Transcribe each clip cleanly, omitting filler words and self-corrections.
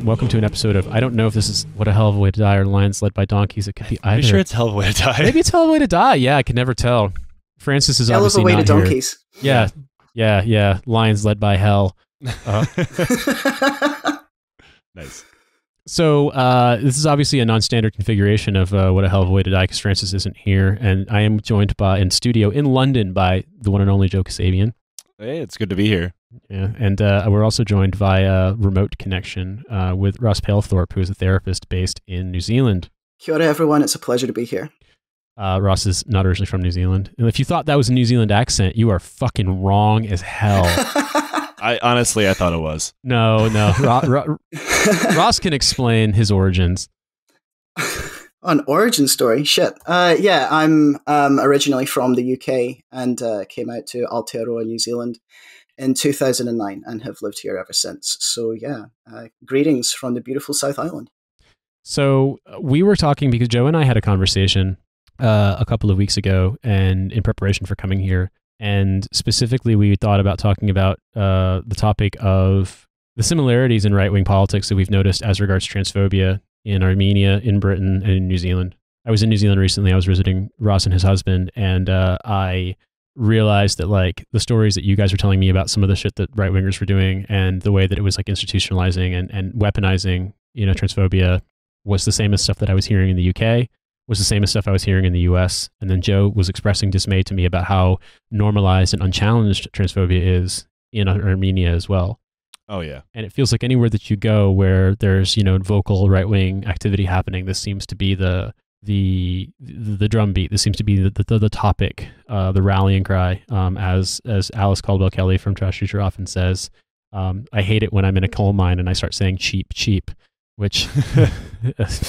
welcome to an episode of, I don't know if this is What a Hell of a Way to Die or Lions Led by Donkeys. It could be either. Are you sure it's Hell of a Way to Die? Maybe it's Hell of a Way to Die. Yeah, I can never tell. Francis is obviously Hell of a Way not to here. Donkeys. Yeah. Lions Led by Hell. Nice. So this is obviously a non-standard configuration of What a Hell of a Way to Die because Francis isn't here, and I am joined in studio in London by the one and only Joe Kassabian. Hey, it's good to be here. Yeah, and we're also joined via remote connection with Ross Palethorpe, who is a therapist based in New Zealand. Kia ora, everyone. It's a pleasure to be here. Ross is not originally from New Zealand. And if you thought that was a New Zealand accent, you are fucking wrong as hell. I thought it was. No. Ross can explain his origins. An origin story? Shit. Yeah, I'm originally from the UK and came out to Aotearoa, New Zealand in 2009 and have lived here ever since. So yeah, greetings from the beautiful South Island. So we were talking because Joe and I had a conversation a couple of weeks ago and in preparation for coming here. And specifically, we thought about talking about the topic of the similarities in right-wing politics that we've noticed as regards transphobia in Armenia, in Britain, and in New Zealand. I was in New Zealand recently. I was visiting Ross and his husband, and I realized that like the stories that you guys were telling me about some of the shit that right-wingers were doing and the way that it was like institutionalizing and weaponizing, transphobia was the same as stuff that I was hearing in the UK, was the same as stuff I was hearing in the US. And then Joe was expressing dismay to me about how normalized and unchallenged transphobia is in Armenia as well. Oh, yeah. And it feels like anywhere that you go where there's, vocal right-wing activity happening, this seems to be the drumbeat. This seems to be the topic, the rallying cry, as Alice Caldwell Kelly from Trash Future often says. I hate it when I'm in a coal mine and I start saying cheap, which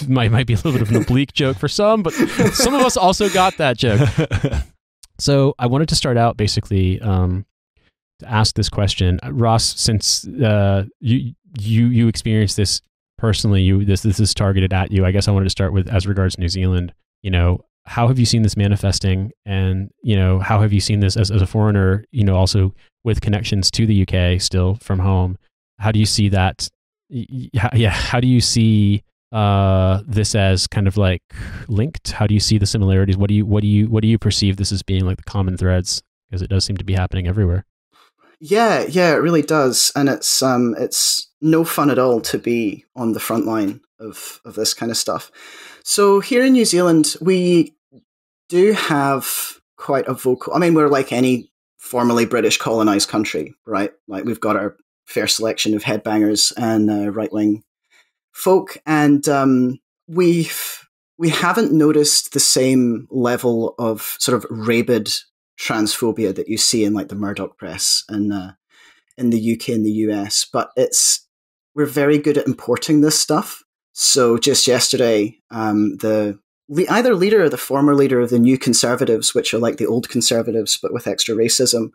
might be a little bit of an oblique joke for some, but some of us also got that joke. So I wanted to start out basically to ask this question, Ross. Since you experienced this personally, this is targeted at you. I guess I wanted to start with as regards New Zealand. How have you seen this manifesting, and how have you seen this as a foreigner? Also with connections to the UK still from home. How do you see that? How do you see this as kind of like linked? How do you see the similarities? What do you perceive this as being like the common threads? Because it does seem to be happening everywhere. Yeah, it really does, and it's no fun at all to be on the front line of this kind of stuff. So here in New Zealand, we do have quite a vocal. I mean, we're like any formerly British colonized country, right? Like we've got our fair selection of headbangers and right-wing folk, and we haven't noticed the same level of sort of rabid transphobia that you see in like the Murdoch press and in the UK and the US, but we're very good at importing this stuff. So just yesterday, the either leader or the former leader of the New Conservatives, which are like the old Conservatives but with extra racism,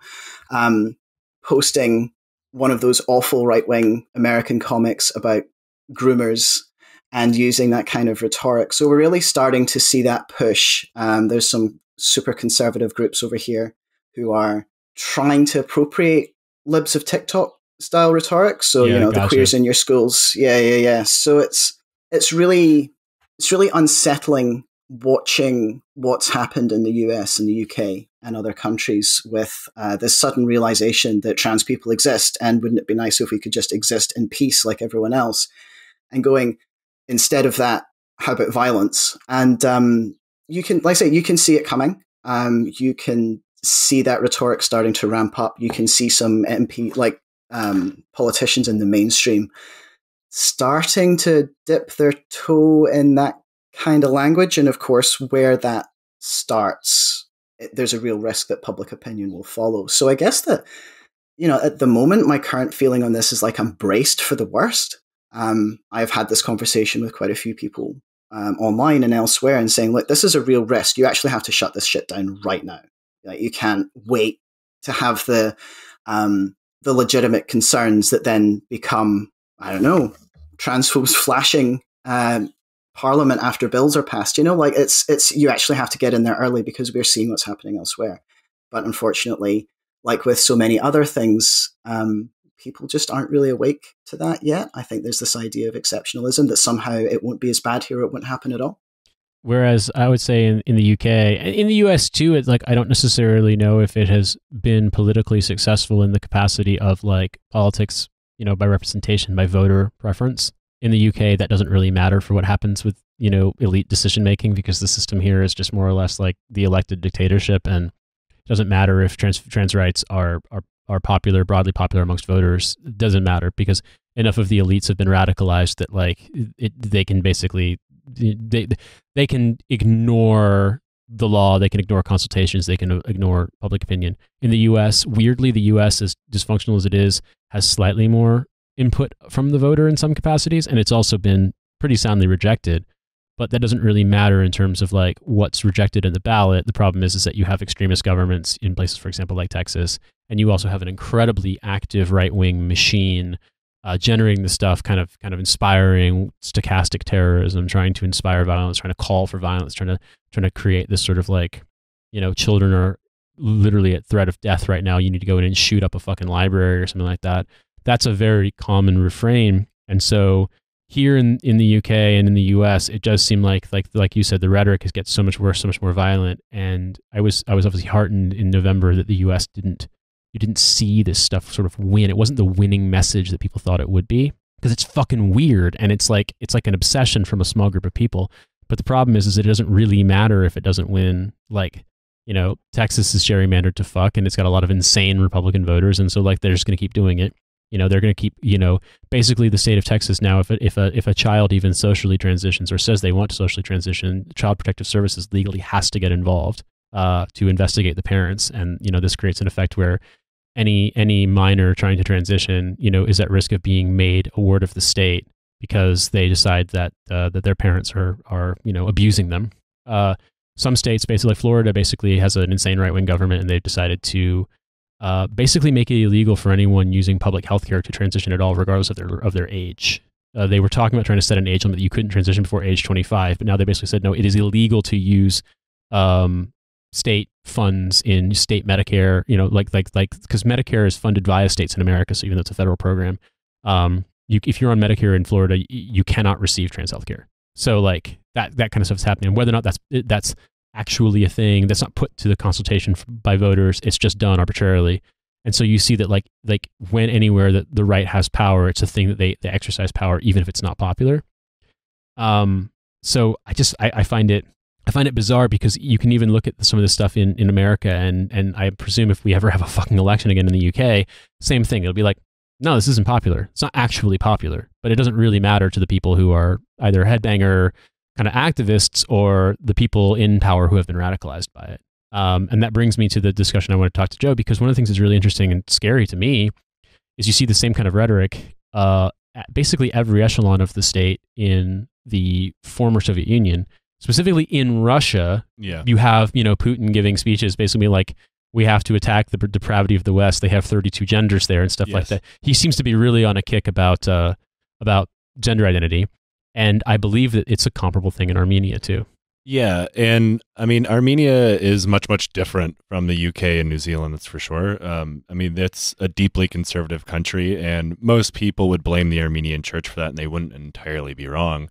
posting one of those awful right-wing American comics about groomers and using that kind of rhetoric. So we're really starting to see that push. There's some super conservative groups over here who are trying to appropriate libs of TikTok style rhetoric. So, the queers in your schools. Yeah. So it's really unsettling watching what's happened in the US and the UK and other countries with this sudden realization that trans people exist, and wouldn't it be nice if we could just exist in peace like everyone else, and going, instead of that, how about violence? And you can, like I say, you can see it coming. You can see that rhetoric starting to ramp up. You can see some politicians in the mainstream starting to dip their toe in that kind of language. And of course, where that starts, there's a real risk that public opinion will follow. So I guess that, at the moment, my current feeling on this is like I'm braced for the worst. I've had this conversation with quite a few people online and elsewhere, and saying, look, this is a real risk. You actually have to shut this shit down right now. Like, you can't wait to have the legitimate concerns that then become, I don't know, transphobes flashing Parliament after bills are passed. It's you actually have to get in there early because we're seeing what's happening elsewhere. But unfortunately, like with so many other things, people just aren't really awake to that yet. I think there's this idea of exceptionalism that somehow it won't be as bad here, it won't happen at all. Whereas I would say in the UK and in the US too, it's like I don't necessarily know if it has been politically successful in the capacity of like politics, by representation, by voter preference. In the UK, that doesn't really matter for what happens with, elite decision making, because the system here is just more or less like the elected dictatorship, and it doesn't matter if trans rights are popular, broadly popular amongst voters. It doesn't matter because enough of the elites have been radicalized that like they can basically they can ignore the law, they can ignore consultations, they can ignore public opinion. In the US, weirdly, the US, as dysfunctional as it is, has slightly more input from the voter in some capacities, and it's also been pretty soundly rejected. But that doesn't really matter in terms of like what's rejected in the ballot. The problem is that you have extremist governments in places, for example, like Texas, and you also have an incredibly active right-wing machine generating the stuff, kind of inspiring stochastic terrorism, trying to inspire violence, trying to call for violence, trying to create this sort of like, children are literally at threat of death right now. You need to go in and shoot up a fucking library or something like that. That's a very common refrain. And so here in the UK and in the US, it does seem like you said, the rhetoric gets so much worse, so much more violent. And I was obviously heartened in November that the US you didn't see this stuff sort of win. It wasn't the winning message that people thought it would be, because it's fucking weird. And it's like an obsession from a small group of people. But the problem is that it doesn't really matter if it doesn't win. Like, Texas is gerrymandered to fuck, and it's got a lot of insane Republican voters. And so like, they're just going to keep doing it. They're going to keep, basically the state of Texas now, if a child even socially transitions or says they want to socially transition, Child Protective Services legally has to get involved to investigate the parents. And, this creates an effect where any minor trying to transition, is at risk of being made a ward of the state because they decide that their parents are abusing them. Some states, basically like Florida, basically has an insane right-wing government, and they've decided to basically make it illegal for anyone using public health care to transition at all, regardless of their age. They were talking about trying to set an age limit that you couldn't transition before age 25, but now they basically said, no, it is illegal to use state funds in state Medicare, because Medicare is funded via states in America, so even though it's a federal program, if you're on Medicare in Florida, you cannot receive trans health care. So like that kind of stuff is happening. Whether or not that's actually a thing, that's not put to the consultation by voters, it's just done arbitrarily. And so you see that like when anywhere that the right has power, it's a thing that they exercise power, even if it's not popular. So I find it bizarre, because you can even look at some of this stuff in America, and I presume if we ever have a fucking election again in the UK, same thing. It'll be like, no, this isn't popular. It's not actually popular, but it doesn't really matter to the people who are either headbanger kind of activists or the people in power who have been radicalized by it. And that brings me to the discussion I want to talk to Joe, because one of the things that's really interesting and scary to me is you see the same kind of rhetoric at basically every echelon of the state in the former Soviet Union. Specifically in Russia, you have, Putin giving speeches basically like, we have to attack the depravity of the West. They have 32 genders there and stuff like that. He seems to be really on a kick about gender identity. And I believe that it's a comparable thing in Armenia too. Yeah, and I mean, Armenia is much, much different from the UK and New Zealand, that's for sure. I mean, it's a deeply conservative country, and most people would blame the Armenian church for that, and they wouldn't entirely be wrong.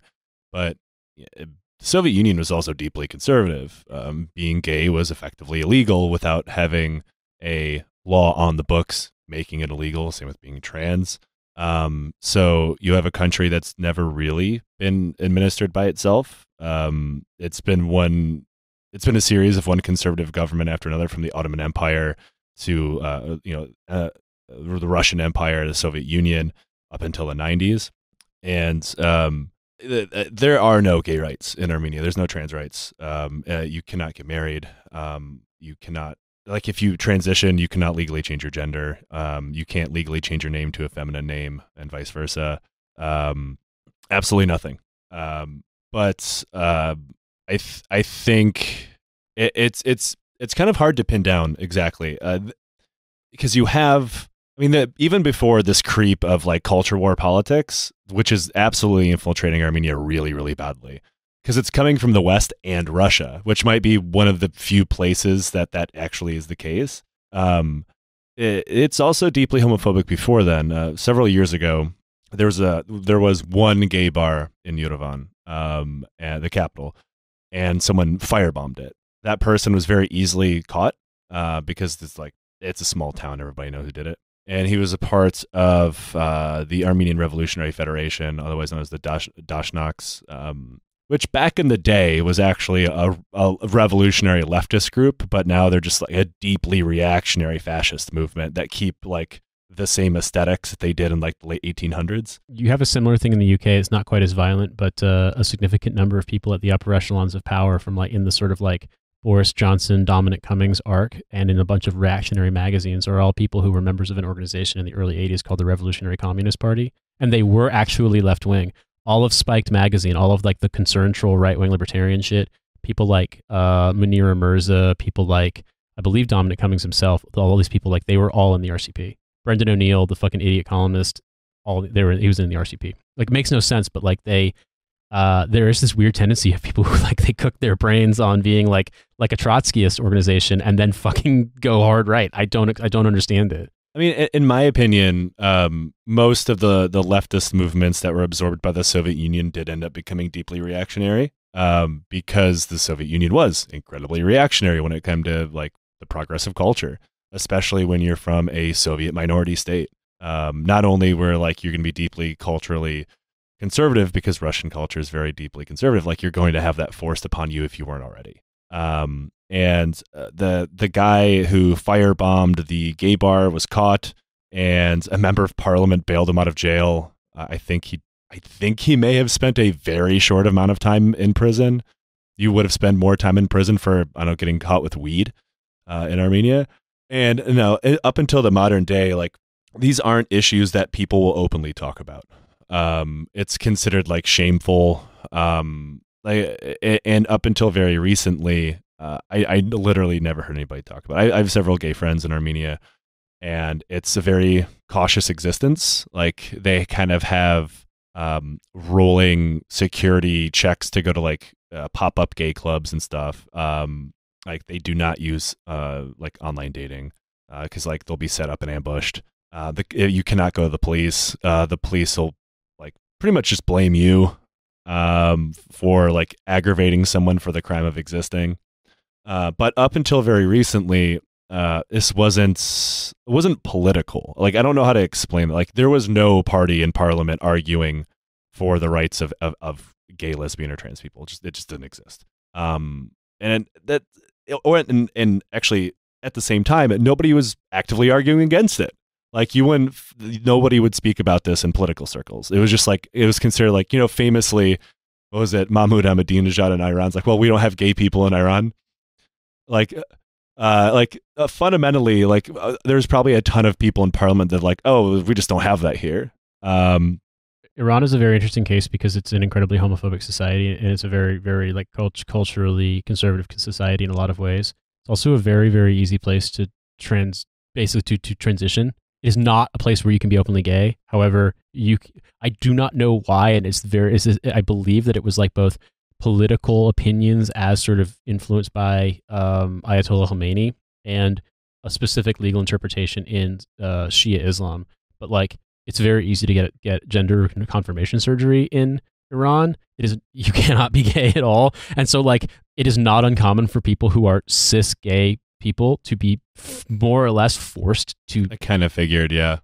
But the Soviet Union was also deeply conservative. Being gay was effectively illegal without having a law on the books making it illegal, same with being trans. So you have a country that's never really been administered by itself. It's been a series of one conservative government after another, from the Ottoman Empire to the Russian Empire, the Soviet Union, up until the 90s. And there are no gay rights in Armenia. There's no trans rights. You cannot get married. You cannot, like, if you transition, you cannot legally change your gender. You can't legally change your name to a feminine name, and vice versa. Absolutely nothing. But I think it's kind of hard to pin down exactly, because you have, I mean, even before this creep of like culture war politics, which is absolutely infiltrating Armenia really, really badly, because it's coming from the West and Russia, which might be one of the few places that actually is the case. it's also deeply homophobic before then. Several years ago, there was one gay bar in Yerevan, at the capital, and someone firebombed it. That person was very easily caught because it's a small town. Everybody knows who did it. And he was a part of the Armenian Revolutionary Federation, otherwise known as the Dashnaks, which back in the day was actually a revolutionary leftist group, but now they're just like a deeply reactionary fascist movement that keep like the same aesthetics that they did in like the late 1800s. You have a similar thing in the UK. It's not quite as violent, but a significant number of people at the upper echelons of power from like in the sort of like Boris Johnson, Dominic Cummings arc, and in a bunch of reactionary magazines are all people who were members of an organization in the early 80s called the Revolutionary Communist Party. And they were actually left-wing. All of Spiked magazine, all of like the concern troll right-wing libertarian shit, people like Munira Mirza, people like, I believe Dominic Cummings himself, all these people, like they were all in the RCP. Brendan O'Neill, the fucking idiot columnist, he was in the RCP. Like, makes no sense, but like there is this weird tendency of people who like they cook their brains on being like a Trotskyist organization and then fucking go hard right. I don't understand it. I mean, in my opinion, most of the leftist movements that were absorbed by the Soviet Union did end up becoming deeply reactionary, because the Soviet Union was incredibly reactionary when it came to like the progressive culture, especially when you're from a Soviet minority state. Not only were like you're going to be deeply culturally conservative because Russian culture is very deeply conservative, like you're going to have that forced upon you if you weren't already. And the guy who firebombed the gay bar was caught, and a member of parliament bailed him out of jail. I think he may have spent a very short amount of time in prison. You would have spent more time in prison for, I don't know, getting caught with weed in Armenia. And no, up until the modern day, like these aren't issues that people will openly talk about. It's considered like shameful. And up until very recently, I literally never heard anybody talk about it. I have several gay friends in Armenia, and it's a very cautious existence. Like they kind of have rolling security checks to go to like pop-up gay clubs and stuff. Like they do not use like online dating because like they'll be set up and ambushed. You cannot go to the police. The police will like pretty much just blame you for like aggravating someone for the crime of existing. But up until very recently, this wasn't political. Like I don't know how to explain it. Like there was no party in parliament arguing for the rights of gay, lesbian, or trans people. It just didn't exist. And actually at the same time, nobody was actively arguing against it. Like nobody would speak about this in political circles. It was just like, it was considered like, you know, famously, what was it? Mahmoud Ahmadinejad in Iran's like, well, we don't have gay people in Iran. Fundamentally, like there's probably a ton of people in parliament that like, oh, we just don't have that here. Iran is a very interesting case because it's an incredibly homophobic society, and it's a very, very like culturally conservative society in a lot of ways. It's also a very, very easy place to transition. It is not a place where you can be openly gay. However, I do not know why, and I believe that it was like both political opinions as sort of influenced by Ayatollah Khomeini and a specific legal interpretation in Shia Islam. But like, it's very easy to get gender confirmation surgery in Iran. You cannot be gay at all, and so like it is not uncommon for people who are cis gay people to be more or less forced to. I kind of figured, yeah.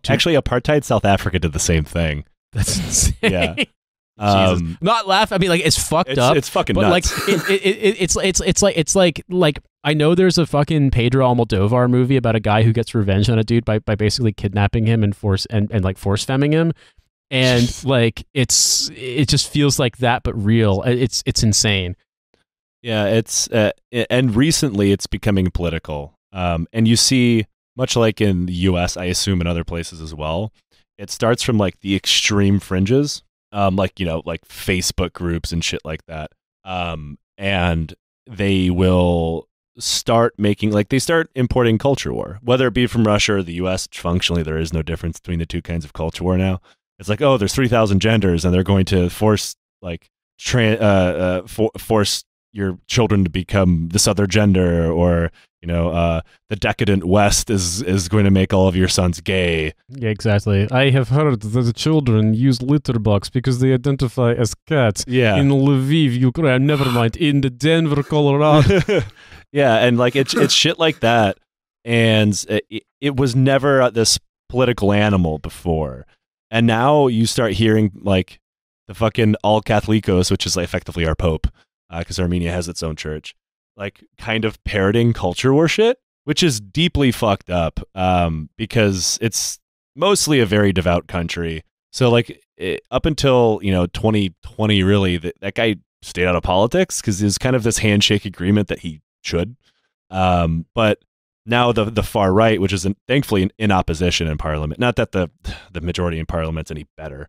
Actually, apartheid South Africa did the same thing. That's insane. Yeah. Jesus. Not laugh. I mean, like it's fucked up. It's fucking but nuts. Like it's like I know there's a fucking Pedro Almodovar movie about a guy who gets revenge on a dude by basically kidnapping him and force femming him, and like it just feels like that but real. It's insane. Yeah, it's and recently it's becoming political. And you see, much like in the US, I assume in other places as well, it starts from like the extreme fringes. Like, you know, like Facebook groups and shit like that. And they will start importing culture war, whether it be from Russia or the US. Functionally, there is no difference between the two kinds of culture war now. It's like, oh, there's 3,000 genders and they're going to force like force your children to become this other gender, or the decadent West is going to make all of your sons gay. Yeah, exactly. I have heard that the children use litter box because they identify as cats. Yeah. In Lviv, Ukraine. Never mind. In the Denver, Colorado. Yeah, and like it's shit like that, and it was never this political animal before, and now you start hearing like the fucking All Catholicos, which is like effectively our Pope, because Armenia has its own church, like kind of parroting culture war shit, which is deeply fucked up, because it's mostly a very devout country. So like up until 2020, really, that guy stayed out of politics because there's kind of this handshake agreement that he should. But now the far right, which is thankfully in opposition in parliament, not that the majority in parliament's any better,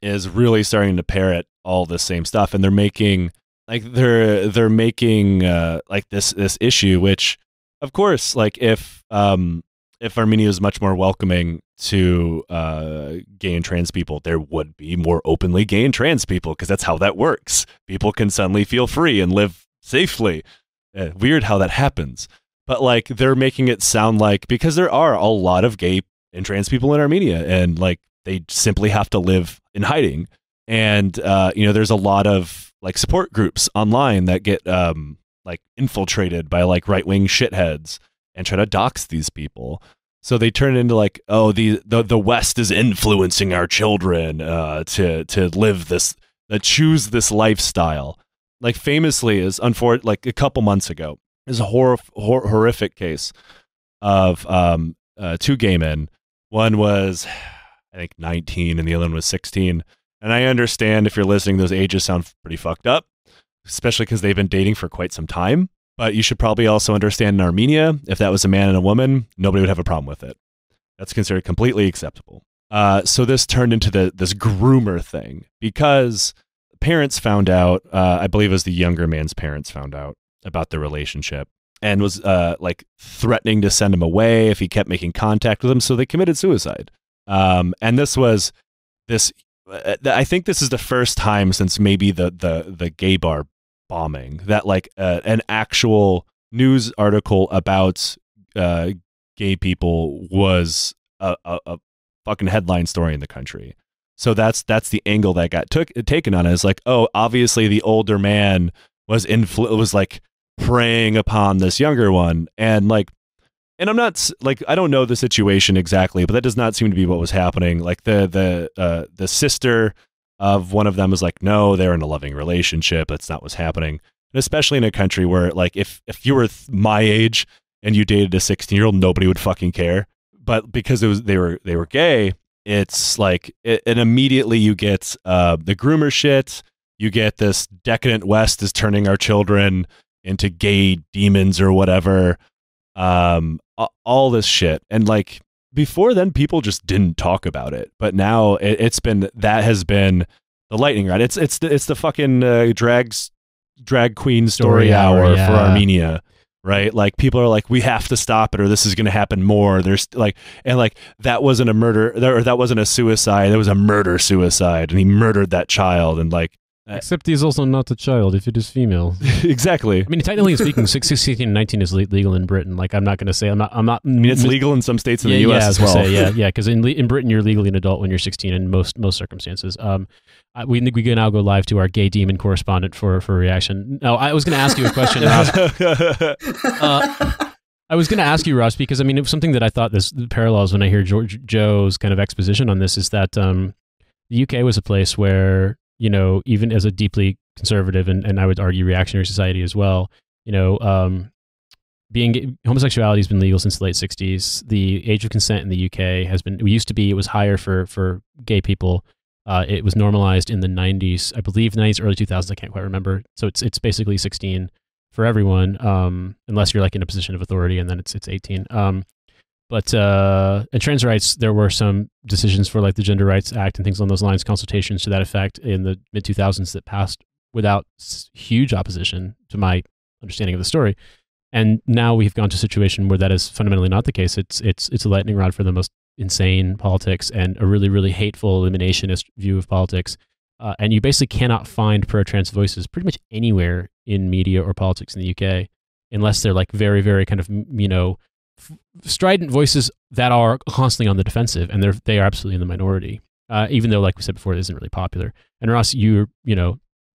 is really starting to parrot all the same stuff, and they're making like this issue, which of course, like if Armenia is much more welcoming to gay and trans people, there would be more openly gay and trans people, because that's how that works. People can suddenly feel free and live safely. Weird how that happens. But like they're making it sound like, because there are a lot of gay and trans people in Armenia, and like they simply have to live in hiding. And there's a lot of like support groups online that get like infiltrated by like right-wing shitheads and try to dox these people. So they turn it into like, oh, the West is influencing our children to live this, choose this lifestyle. Like famously, like a couple months ago, is a horrific case of two gay men. One was, I think, 19, and the other one was 16. And I understand if you're listening, those ages sound pretty fucked up, especially because they've been dating for quite some time. But you should probably also understand in Armenia, if that was a man and a woman, nobody would have a problem with it. That's considered completely acceptable. So this turned into this groomer thing, because parents found out, I believe it was the younger man's parents found out about the relationship, and was like threatening to send him away if he kept making contact with him. So they committed suicide. And this was this. I think this is the first time since maybe the gay bar bombing that like an actual news article about gay people was a fucking headline story in the country. So that's the angle that got taken on it. It's like, oh, obviously the older man was like preying upon this younger one, and I'm not like, I don't know the situation exactly, but that does not seem to be what was happening. Like the sister of one of them was like, no, they're in a loving relationship. That's not what's happening. And especially in a country where like if you were my age and you dated a 16-year-old, nobody would fucking care. But because they were gay, it's like and immediately you get the groomer shit. You get this decadent West is turning our children into gay demons or whatever. All this shit. And like before then, people just didn't talk about it, but now that has been the lightning rod. It's the fucking drag queen story hour for Armenia, right? Like people are like, we have to stop it, or this is going to happen more. There's like, and like that wasn't a murder, or that wasn't a suicide. That was a murder suicide, and he murdered that child, and like. Except he's also not a child if it is female. Exactly. I mean, technically speaking, 16 and 19 is legal in Britain. Like, I'm not going to say, I'm not. I mean, it's legal in some states in the U.S. as well. Yeah, because in Britain, you're legally an adult when you're 16 in most circumstances. We can now go live to our gay demon correspondent for a reaction. No, I was going to ask you a question, Ross. I was going to ask you, Ross, because I mean, it was something that I thought this parallels when I hear Joe's kind of exposition on this, is that the UK was a place where, you know, even as a deeply conservative and I would argue reactionary society as well, you know, homosexuality has been legal since the late 60s. The age of consent in the UK it was higher for gay people. It was normalized in the 90s, I believe, 90s, early 2000s. I can't quite remember. So it's basically 16 for everyone, unless you're like in a position of authority, and then it's 18. But in trans rights, there were some decisions for like the Gender Rights Act and things along those lines, consultations to that effect in the mid 2000s that passed without huge opposition, to my understanding of the story. And now we've gone to a situation where that is fundamentally not the case. It's a lightning rod for the most insane politics and a really, really hateful eliminationist view of politics. And you basically cannot find pro-trans voices pretty much anywhere in media or politics in the UK, unless they're like very, very kind of, strident voices that are constantly on the defensive, and they are absolutely in the minority. Even though, like we said before, it isn't really popular. And Ross, you're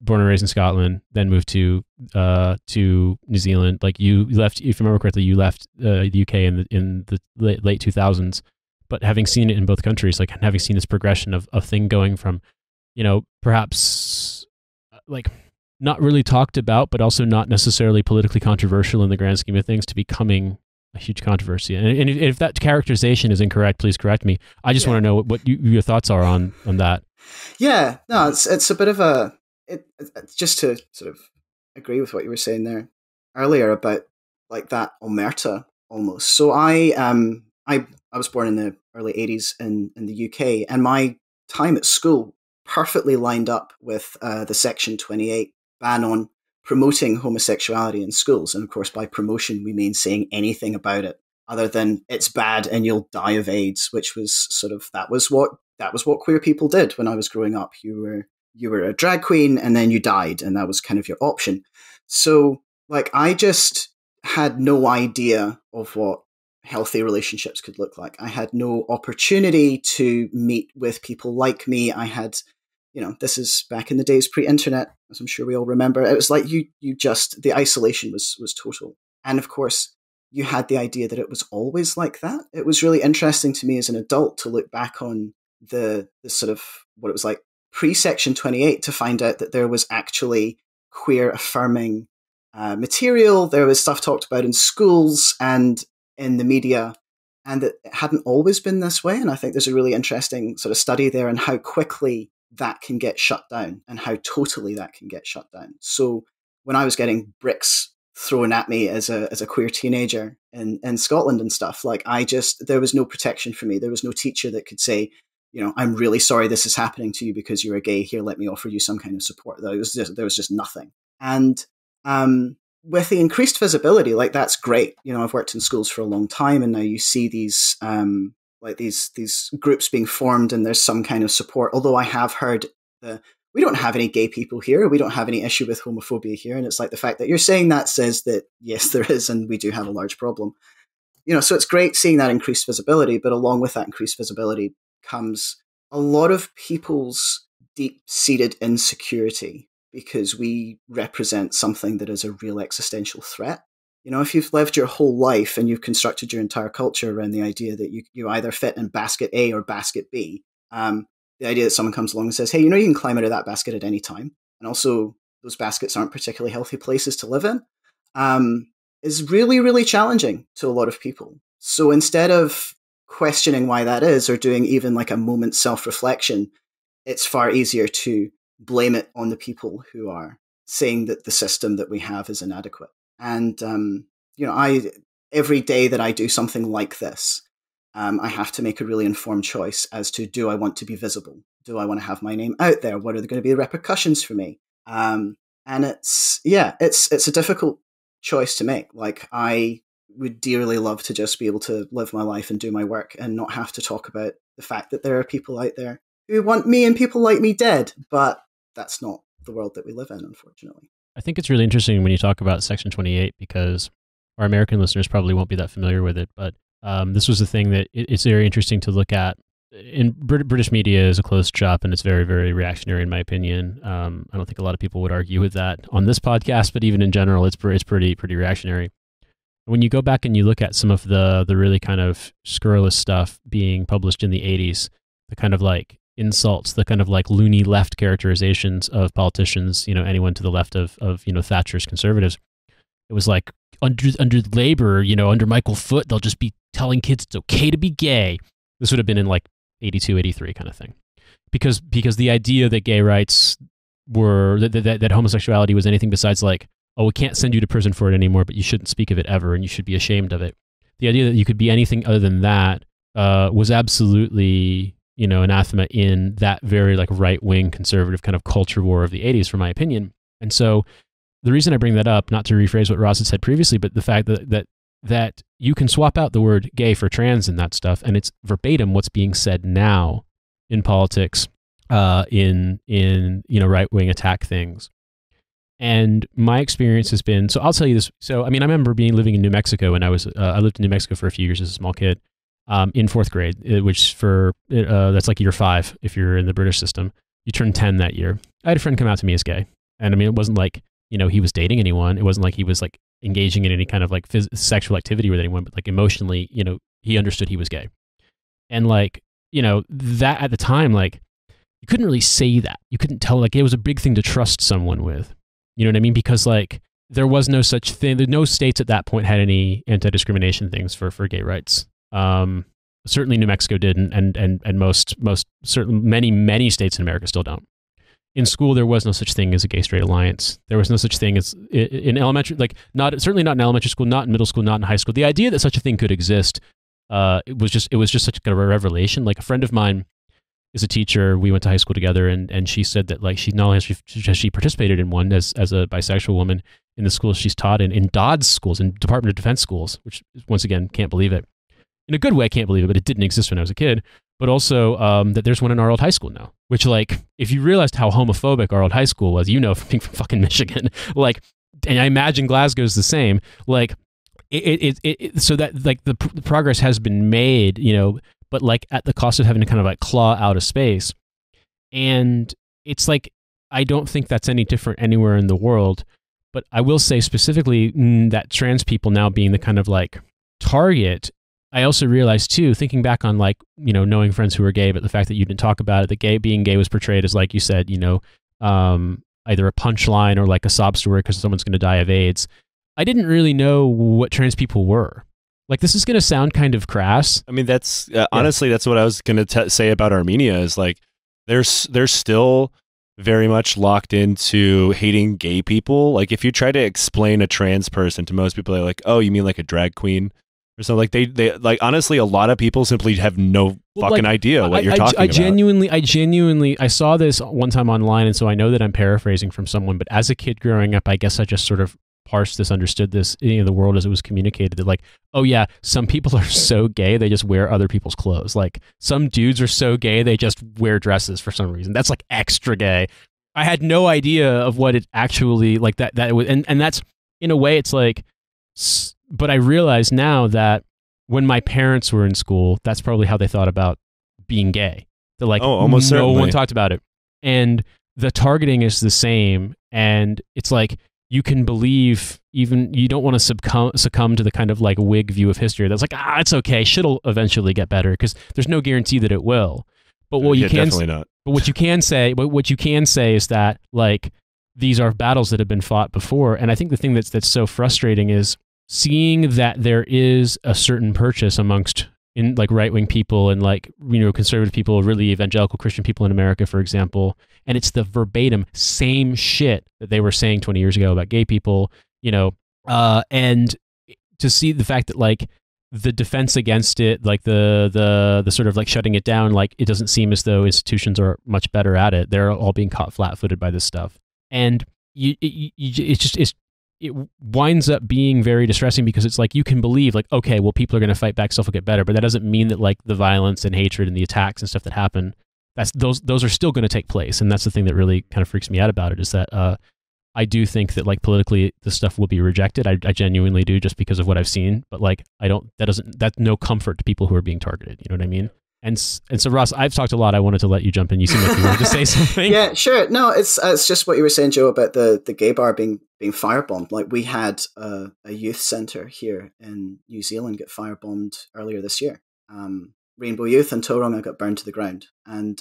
born and raised in Scotland, then moved to New Zealand. Like you left, if you remember correctly, you left the UK in the late 2000s. But having seen it in both countries, like having seen this progression of thing going from, perhaps like not really talked about, but also not necessarily politically controversial in the grand scheme of things, to becoming a huge controversy. And if that characterization is incorrect, please correct me. I just want to know what your thoughts are on that. Yeah, no, it's a bit of a just to sort of agree with what you were saying there earlier about like that omerta almost. So I was born in the early 80s in the UK, and my time at school perfectly lined up with the Section 28 ban on promoting homosexuality in schools. And of course, by promotion, we mean saying anything about it other than it's bad and you'll die of AIDS, which was sort of, that was what queer people did when I was growing up. You were a drag queen and then you died, and that was kind of your option. So like, I just had no idea of what healthy relationships could look like. I had no opportunity to meet with people like me. I had, this is back in the days pre-internet, as I'm sure we all remember. It was like the isolation was total. And of course, you had the idea that it was always like that. It was really interesting to me as an adult to look back on the sort of what it was like pre-Section 28 to find out that there was actually queer affirming material. There was stuff talked about in schools and in the media, and it hadn't always been this way. And I think there's a really interesting sort of study there on how quickly that can get shut down and how totally that can get shut down. So when I was getting bricks thrown at me as a queer teenager in Scotland and stuff, like there was no protection for me. There was no teacher that could say, I'm really sorry this is happening to you because you're a gay. Here, let me offer you some kind of support. There was just nothing. And with the increased visibility, like that's great. I've worked in schools for a long time, and now you see these these groups being formed, and there's some kind of support. Although I have heard we don't have any gay people here. We don't have any issue with homophobia here. And it's like the fact that you're saying that says that, yes, there is, and we do have a large problem. So it's great seeing that increased visibility, but along with that increased visibility comes a lot of people's deep-seated insecurity, because we represent something that is a real existential threat. If you've lived your whole life and you've constructed your entire culture around the idea that you either fit in basket A or basket B, the idea that someone comes along and says, hey, you can climb out of that basket at any time, and also those baskets aren't particularly healthy places to live in, is really, really challenging to a lot of people. So instead of questioning why that is, or doing even like a moment's self-reflection, it's far easier to blame it on the people who are saying that the system that we have is inadequate. And, every day that I do something like this, I have to make a really informed choice as to, do I want to be visible? Do I want to have my name out there? What are going to be the repercussions for me? And it's a difficult choice to make. Like, I would dearly love to just be able to live my life and do my work and not have to talk about the fact that there are people out there who want me and people like me dead. But that's not the world that we live in, unfortunately. I think it's really interesting when you talk about Section 28, because our American listeners probably won't be that familiar with it, but this was a thing that it's very interesting to look at. In British media is a closed shop, and it's very, very reactionary, in my opinion. I don't think a lot of people would argue with that on this podcast, but even in general, it's pretty reactionary. When you go back and you look at some of the really kind of scurrilous stuff being published in the 80s, the kind of like insults, the kind of like loony left characterizations of politicians, anyone to the left of Thatcher's conservatives, it was like under Labour, under Michael Foot, they'll just be telling kids it's okay to be gay. This would have been in like 82, 83 kind of thing. Because the idea that gay rights were, that homosexuality was anything besides like, oh, we can't send you to prison for it anymore, but you shouldn't speak of it ever, and you should be ashamed of it. The idea that you could be anything other than that was absolutely, anathema in that very like right-wing conservative kind of culture war of the 80s, from my opinion. And so the reason I bring that up, not to rephrase what Ross had said previously, but the fact that you can swap out the word gay for trans and that stuff, and it's verbatim what's being said now in politics in right wing attack things. And my experience has been, so I'll tell you this. So I mean, I remember living in New Mexico when I lived in New Mexico for a few years as a small kid, in fourth grade, which that's like year 5 if you're in the British system. You turn 10 that year. I had a friend come out to me as gay, and I mean, it wasn't like he was dating anyone. It wasn't like he was like engaging in any kind of like sexual activity with anyone, but like emotionally, he understood he was gay, and like that at the time, like you couldn't really say that. You couldn't tell, like it was a big thing to trust someone with. You know what I mean? Because like there was no such thing. No states at that point had any anti-discrimination things for gay rights. Certainly New Mexico did, and most certainly many states in America still don't. In school, there was no such thing as a gay-straight alliance. There was no such thing as in elementary, like certainly not in elementary school, not in middle school, not in high school. The idea that such a thing could exist, it was just such kind of a revelation. Like a friend of mine is a teacher. We went to high school together, and she said that like she not only has she participated in one as a bisexual woman in the schools she's taught in DODS schools, in Department of Defense schools, which once again can't believe it. In a good way, I can't believe it, but it didn't exist when I was a kid. But also that there's one in our old high school now, which like if you realized how homophobic our old high school was, from being from fucking Michigan, like, and I imagine Glasgow's the same, like so that like the progress has been made, but like at the cost of having to kind of like claw out of space. And it's like, I don't think that's any different anywhere in the world, but I will say specifically that trans people now being the kind of like target, I also realized too, thinking back on like, knowing friends who were gay, but the fact that you didn't talk about it, that being gay was portrayed as like you said, either a punchline or like a sob story because someone's going to die of AIDS. I didn't really know what trans people were. Like, this is going to sound kind of crass. I mean, that's honestly, that's what I was going to say about Armenia is like, they're still very much locked into hating gay people. Like, if you try to explain a trans person to most people, they're like, oh, you mean like a drag queen or something? Like, they like, honestly, a lot of people simply have no fucking idea what you're talking about. I genuinely, I saw this one time online, and so I know that I'm paraphrasing from someone, but as a kid growing up, I guess I just sort of parsed this, understood this, the world as it was communicated, that like, oh yeah, some people are so gay they just wear other people's clothes. Like some dudes are so gay they just wear dresses for some reason. That's like extra gay. I had no idea of what it actually like that was, and that's in a way it's like, but I realize now that when my parents were in school, that's probably how they thought about being gay. They're like, almost no certainly. one talked about it, and the targeting is the same, and it's like, you can believe, even you don't want to succumb to the kind of like wig view of history that's like, it's okay, shit'll eventually get better, because there's no guarantee that it will. But what definitely not. But what you can say is that like these are battles that have been fought before, and I think the thing that's so frustrating is seeing that there is a certain purchase amongst in like right-wing people and like conservative people, really evangelical Christian people in America, for example, and it's the verbatim same shit that they were saying 20 years ago about gay people, and to see the fact that like the defense against it, like the sort of like shutting it down, like it doesn't seem as though institutions are much better at it. They're all being caught flat-footed by this stuff, and it winds up being very distressing, because it's like you can believe like, okay, well, people are going to fight back, stuff will get better, but that doesn't mean that like the violence and hatred and the attacks and stuff that happen, those are still going to take place. And that's the thing that really kind of freaks me out about it, is that I do think that like politically this stuff will be rejected. I genuinely do, just because of what I've seen. But like that's no comfort to people who are being targeted. You know what I mean? And so, Ross, I've talked a lot. I wanted to let you jump in. You seem like you wanted to say something. Yeah, sure. No, it's just what you were saying, Joe, about the gay bar being firebombed. Like, we had a youth centre here in New Zealand get firebombed earlier this year. Rainbow Youth and Tauranga got burned to the ground. And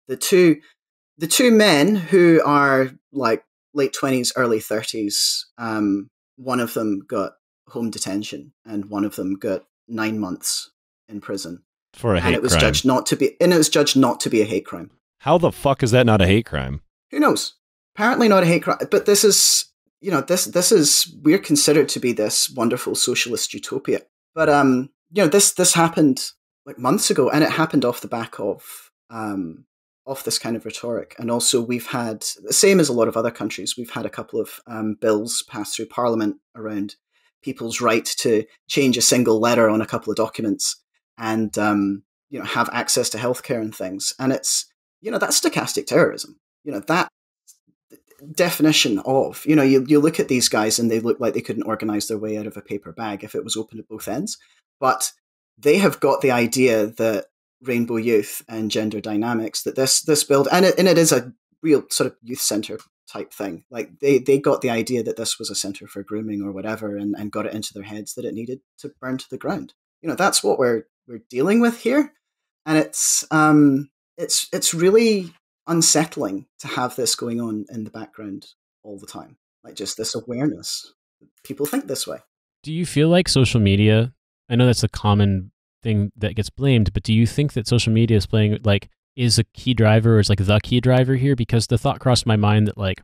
the two men who are like late 20s, early 30s, one of them got home detention and one of them got 9 months in prison. For a hate crime. It was judged not to be a hate crime. How the fuck is that not a hate crime? Who knows? Apparently not a hate crime. But this is, we're considered to be this wonderful socialist utopia. But this happened like months ago, and it happened off the back of this kind of rhetoric. And also, we've had the same as a lot of other countries. We've had a couple of bills passed through Parliament around people's right to change a single letter on a couple of documents, and have access to healthcare and things. And it's that's stochastic terrorism. That definition of, you look at these guys and they look like they couldn't organize their way out of a paper bag if it was open at both ends. But they have got the idea that rainbow youth and gender dynamics, that this build, and it is a real sort of youth center type thing. Like they got the idea that this was a center for grooming or whatever, and got it into their heads that it needed to burn to the ground. That's what we're dealing with here. And it's really unsettling to have this going on in the background all the time. Like just this awareness. People think this way. Do you feel like social media, I know that's a common thing that gets blamed, but do you think that social media is a key driver, or is like the key driver here? Because the thought crossed my mind that like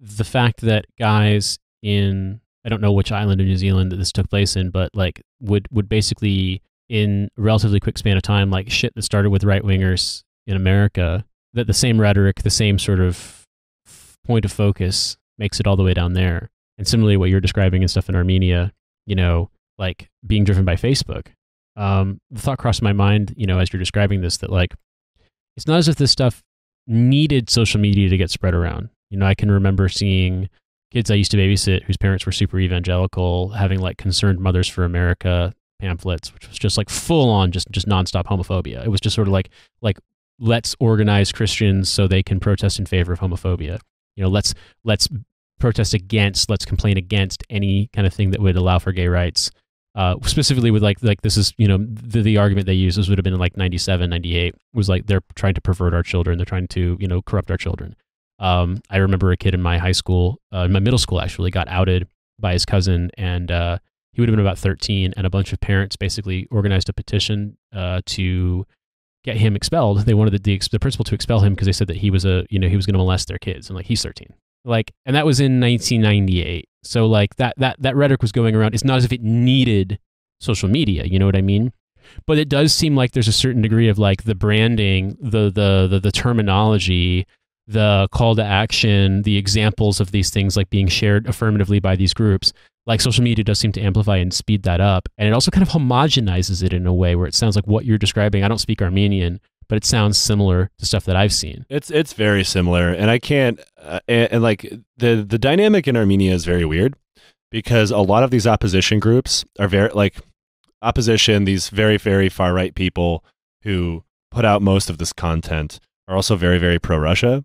the fact that guys in, I don't know which island in New Zealand that this took place in, but like would basically in a relatively quick span of time, like shit that started with right-wingers in America, that the same rhetoric, the same sort of point of focus makes it all the way down there. And similarly, what you're describing and stuff in Armenia, like being driven by Facebook. The thought crossed my mind, as you're describing this, that like, it's not as if this stuff needed social media to get spread around. I can remember seeing kids I used to babysit whose parents were super evangelical, having like Concerned Mothers for America pamphlets, which was just like full on, just nonstop homophobia. It was just sort of like let's organize Christians so they can protest in favor of homophobia. Let's protest against, let's complain against any kind of thing that would allow for gay rights. Specifically with like this is, the argument they used, this would have been in like 97, 98, was like, they're trying to pervert our children. They're trying to, corrupt our children. I remember a kid in my high school, in my middle school actually, got outed by his cousin, and he would have been about 13, and a bunch of parents basically organized a petition to get him expelled. They wanted the principal to expel him because they said that he was he was going to molest their kids, and like he's 13. Like, and that was in 1998. So like that rhetoric was going around. It's not as if it needed social media, you know what I mean? But it does seem like there's a certain degree of like the branding, the terminology, the call to action, the examples of these things like being shared affirmatively by these groups. Like social media does seem to amplify and speed that up. And it also kind of homogenizes it in a way where it sounds like what you're describing. I don't speak Armenian, but it sounds similar to stuff that I've seen. It's very similar, and I can't and like the dynamic in Armenia is very weird because a lot of these opposition groups are very like opposition. These very, very far right people who put out most of this content are also very, very pro Russia,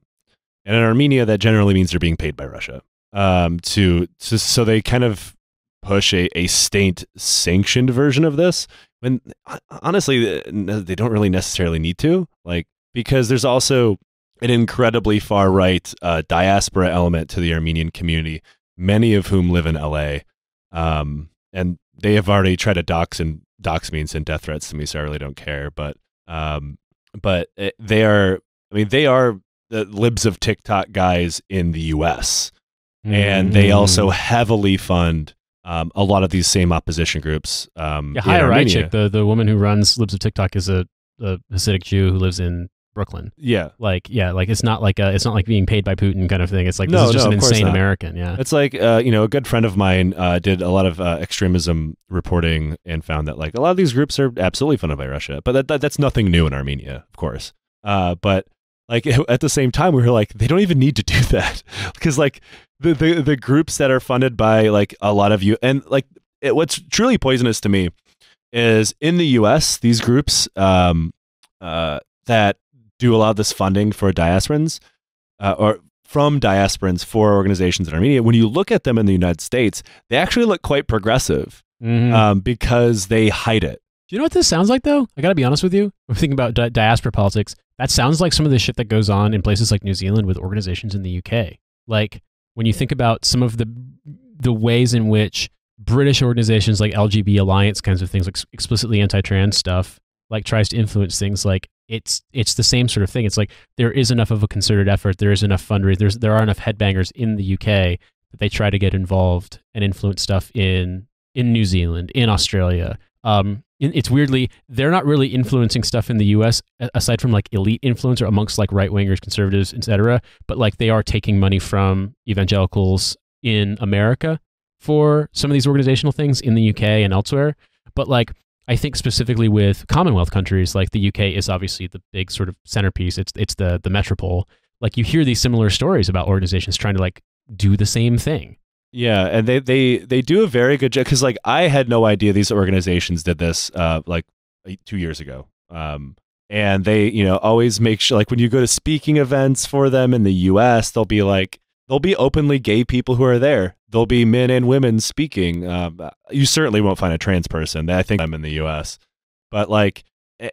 and in Armenia that generally means they're being paid by Russia. So they kind of push a state sanctioned version of this when honestly they don't really necessarily need to, like, because there's also an incredibly far right diaspora element to the Armenian community, many of whom live in LA, and they have already tried to dox me and send death threats to me, so I really don't care. But they are the libs of TikTok guys in the US. And they also heavily fund a lot of these same opposition groups. Higher right chick, the woman who runs Libs of TikTok, is a Hasidic Jew who lives in Brooklyn. Yeah, it's not like being paid by Putin kind of thing. It's like this is just an insane American. Yeah, it's like a good friend of mine did a lot of extremism reporting and found that like a lot of these groups are absolutely funded by Russia, but that's nothing new in Armenia, of course. But like at the same time, we were like, they don't even need to do that because like the groups that are funded by like a lot of you, and like what's truly poisonous to me is in the U.S. these groups that do a lot of this funding for diasporans or from diasporans for organizations in Armenia. When you look at them in the United States, they actually look quite progressive because they hide it. Do you know what this sounds like, though? I got to be honest with you. I'm thinking about diaspora politics. That sounds like some of the shit that goes on in places like New Zealand with organizations in the UK. Like, when you think about some of the ways in which British organizations like LGB Alliance kinds of things, like explicitly anti-trans stuff, like tries to influence things, like it's the same sort of thing. It's like there is enough of a concerted effort, there is enough fundraising, there are enough headbangers in the UK that they try to get involved and influence stuff in New Zealand, in Australia. It's weirdly, they're not really influencing stuff in the US aside from like elite influencer amongst like right-wingers, conservatives, etc. But like they are taking money from evangelicals in America for some of these organizational things in the UK and elsewhere. But like I think specifically with Commonwealth countries, like the UK is obviously the big sort of centerpiece. It's the metropole. Like you hear these similar stories about organizations trying to like do the same thing. Yeah, and they do a very good job, because like I had no idea these organizations did this like 2 years ago. And they, you know, always make sure, like when you go to speaking events for them in the US, there'll be openly gay people who are there. There'll be men and women speaking. You certainly won't find a trans person. I think I'm in the US. But like,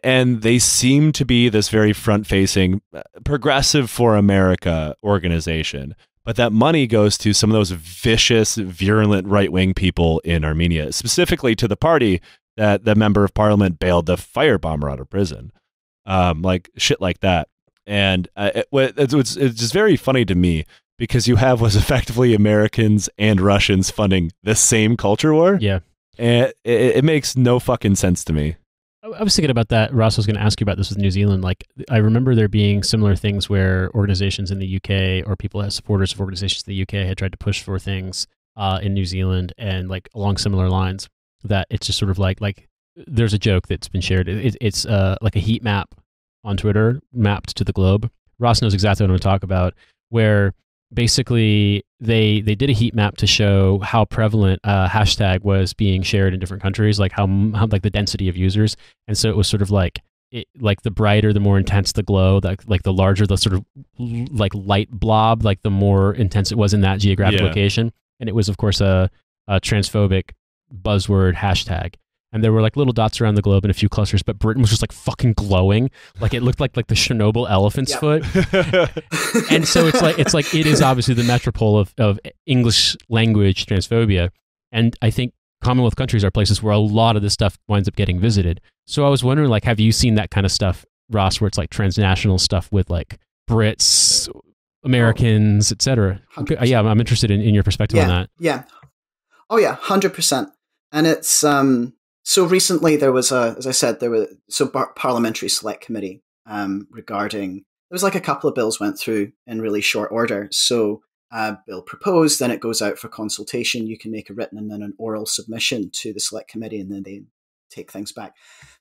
and they seem to be this very front-facing, progressive for America organization. But that money goes to some of those vicious, virulent right-wing people in Armenia, specifically to the party that the member of parliament bailed the firebomber out of prison. Like shit like that. And it's just very funny to me, because you have was effectively Americans and Russians funding the same culture war. Yeah. And it makes no fucking sense to me. I was thinking about that. Ross, I was going to ask you about this with New Zealand. Like, I remember there being similar things where organizations in the UK or people as supporters of organizations in the UK had tried to push for things in New Zealand, and like along similar lines, that it's just sort of like there's a joke that's been shared. It's like a heat map on Twitter mapped to the globe. Ross knows exactly what I'm going to talk about, where basically they did a heat map to show how prevalent hashtag was being shared in different countries, like how like the density of users. And so it was sort of like like the brighter, the more intense the glow, like the larger the sort of like light blob, like the more intense it was in that geographic location. And it was of course a transphobic buzzword hashtag. And there were like little dots around the globe in a few clusters, but Britain was just like fucking glowing. Like it looked like the Chernobyl elephant's foot. And so it's like it is obviously the metropole of English language transphobia. And I think Commonwealth countries are places where a lot of this stuff winds up getting visited. So I was wondering, like, have you seen that kind of stuff, Ross, where it's like transnational stuff with like Brits, Americans, etc.? Yeah, I'm interested in your perspective on that. Yeah. Oh yeah, 100%. And it's so recently there was as I said, parliamentary select committee regarding, there was like a couple of bills went through in really short order. So bill proposed, then it goes out for consultation. You can make a written and then an oral submission to the select committee, and then they take things back.